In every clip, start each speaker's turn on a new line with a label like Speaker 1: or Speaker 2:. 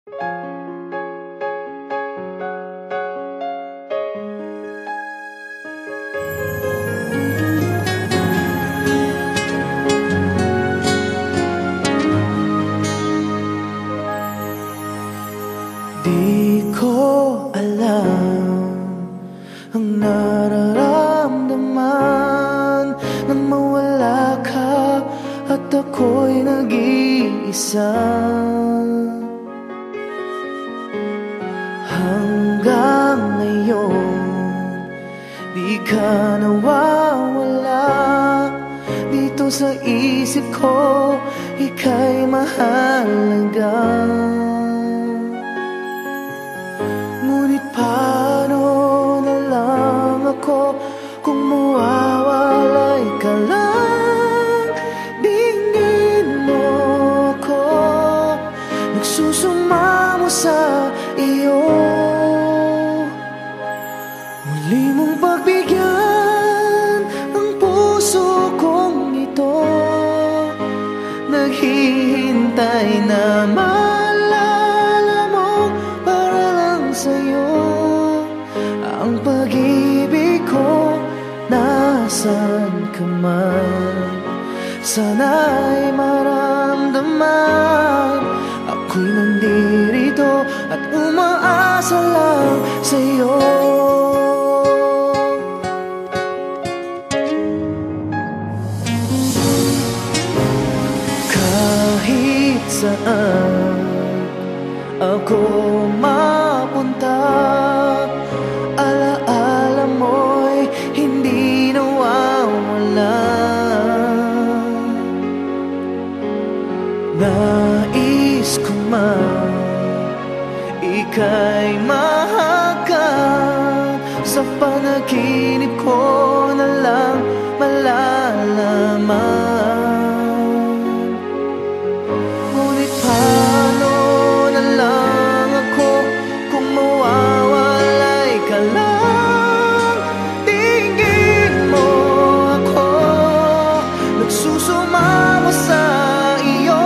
Speaker 1: Di ko alam ang nararamdaman nang mawala ka at ako'y nag-iisa. Hanggang ngayon, di ka nawawala dito sa isip ko, ika'y mahalaga. Ngunit paano na lang ako kung mawawalay ka lang? Tingin mo ako, nagsusumamo sa iyo. Muli mong pagbigyan ang puso kong ito, naghihintay na maalala mo para lang sa'yo. Ang pag-ibig ko, nasan ka man, sana'y maramdaman. Ako'y nandirito at umaasa lang sa'yo. Kahit saan ako mapunta, alaala mo'y hindi nawawala. Nais ko man ika'y mahagkan, sa panaginip ko na lang malalaman. Ngunit paano na lang ako kung mawawalay ka lang? Tingin mo ako, nagsusumamo sa iyo.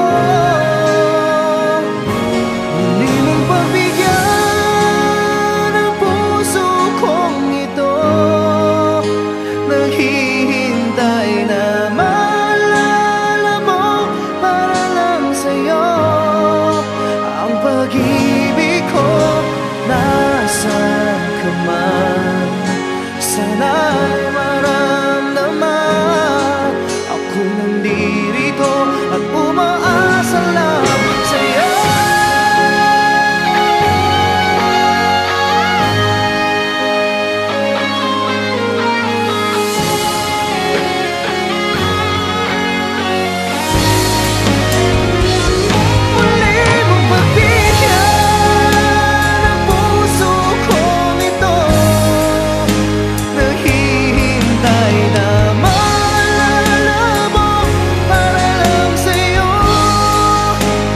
Speaker 1: Muli mong pagbigyan ang puso kong ito, naghihintay na maalala mo para lang sa'yo. Ang pag-ibig ko, nasan ka man, sana'y maramdaman. Ako'y nandirito at umaasa lang sa'yo. Muli mong pagbigyan ang puso kong ito, naghihintay na maalala mo para lang sa'yo.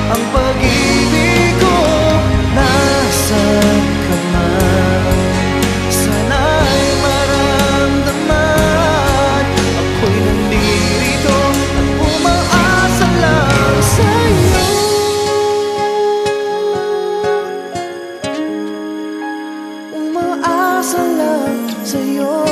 Speaker 1: Ang pag-ibig ko, nasan ka man, sana'y maramdaman. Ako'y nandirito at umaasa lang sa'yo. Umaasa lang sa'yo.